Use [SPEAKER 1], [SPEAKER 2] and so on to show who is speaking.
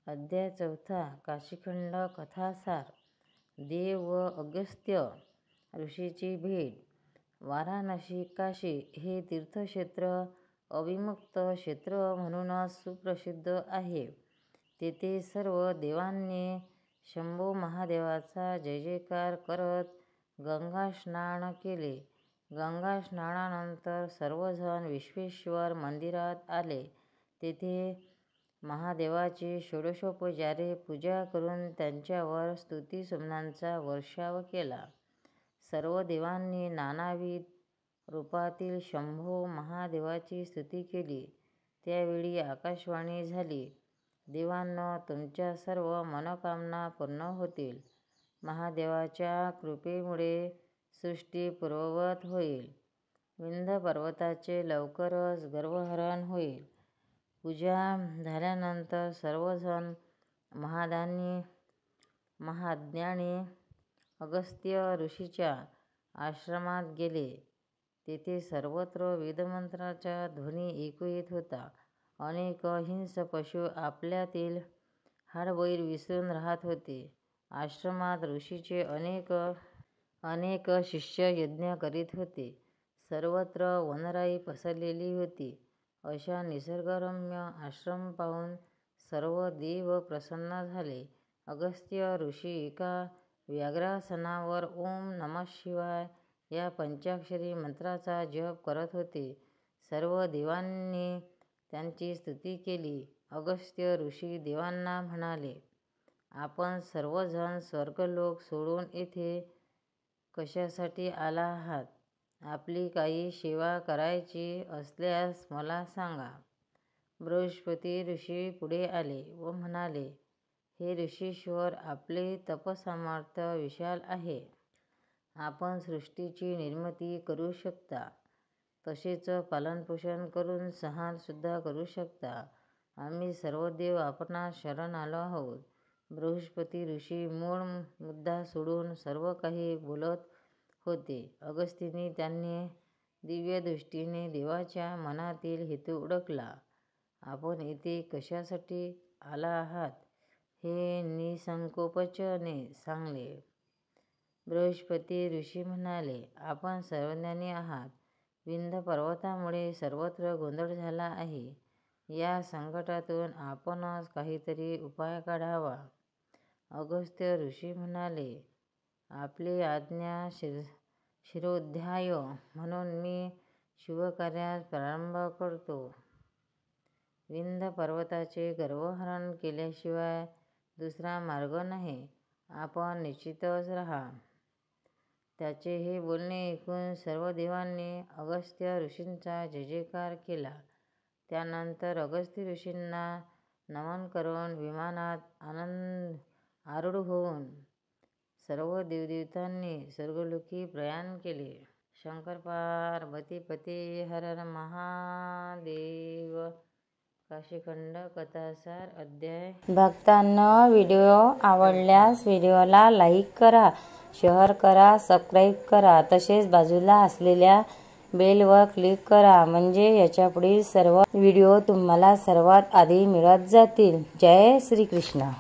[SPEAKER 1] अध्याय 4 काशीखंड कथासार। देव व अगस्त्य ऋषीची भेट। वाराणसी काशी हे तीर्थक्षेत्र अविमुक्त क्षेत्र म्हणूनच सुप्रसिद्ध आहे। तेथे सर्व देवांनी शंभो महादेवाचा जय जयकार करत गंगा स्नान केले। गंगा स्नानानंतर सर्वजण विश्वेश्वर मंदिरात आले। तेथे महादेवाची षोडशोपचारे पूजा करून त्यांच्यावर स्तुतिसुमनांचा वर्षाव केला। सर्व देवांनी नानाविध रूपातील शंभो महादेवाची स्तुती केली। त्यावेळी आकाशवाणी झाली, देवांनो, तुमच्या सर्व मनोकामना पूर्ण होतील। महादेवाच्या कृपेमुळे सृष्टी पूर्ववत होईल। विंध्य पर्वताचे लवकरच गर्भहरण होईल। पूजा झाल्यानंतर सर्वजण महाज्ञानी अगस्त्य ऋषीच्या आश्रमात गेले। तेथे सर्वत्र वेदमंत्राचा ध्वनी ऐकू येत होता। अनेक हिंस्र पशु आपल्यातील हाडबैर विसरून राहत होते। आश्रमात ऋषीचे अनेक शिष्य यज्ञ करीत होते। सर्वत्र वनराई पसरलेली होती। अशा निसर्गरम्य आश्रम पाहून सर्व देव प्रसन्न झाले। अगस्त्य ऋषी एका व्याघ्रासनावर ओम नमः शिवाय या पंचाक्षरी मंत्राचा जप करत होते। सर्व देवांनी त्यांची स्तुती केली। अगस्त्य ऋषी देवांना म्हणाले, आपण सर्वजण स्वर्गलोक सोडून येथे कशासाठी आला आहात? आपली काही सेवा करायची असल्यास मला सांगा। बृहस्पती ऋषी पुढे आले व म्हणाले, हे ऋषीश्वर, आपले तपसामर्थ्य विशाल आहे। आपण सृष्टीची निर्मिती करू शकता, तसेच पालनपोषण करून संहार सुद्धा करू शकता। आम्ही सर्व देव आपणास शरण आलो आहोत। बृहस्पती ऋषी मूळ मुद्दा सोडून सर्व काही बोलत होते। अगस्तींनी त्यांनी दिव्यदृष्टीने देवाच्या मनातील हेतू ओळखला। आपण येथे कशासाठी आला आहात हे निसंकोचपणे सांगले। बृहस्पती ऋषी म्हणाले, आपण सर्वज्ञानी आहात। विंध्य पर्वतामुळे सर्वत्र गोंधळ झाला आहे। या संकटातून आपणच काहीतरी उपाय काढावा। अगस्त्य ऋषी म्हणाले, आपली आज्ञा शिरोधार्य म्हणून मी शुभकार्यास प्रारंभ करतो। विंध्य पर्वताचे गर्भहरण केल्याशिवाय दुसरा मार्ग नाही। आपण निश्चिंतच राहा। त्याचे हे बोलणे ऐकून सर्व देवांनी अगस्त्य ऋषींचा जय जयकार केला। त्यानंतर अगस्त्य ऋषींना नमन करून विमानात आरूढ होऊन सर्व देवदेवतांनी स्वर्गलोकी प्रयाण केले। शंकर पार्वती पते हर हर महादेव। काशीखंड कथासार अध्याय। भक्तांनो, व्हिडिओ आवडल्यास व्हिडिओला लाईक करा, शेअर करा, सबस्क्राईब करा, तसेच बाजूला असलेल्या बेलवर क्लिक करा, म्हणजे याच्यापुढील सर्व व्हिडिओ तुम्हाला सर्वात आधी मिळत जातील। जय श्री कृष्ण।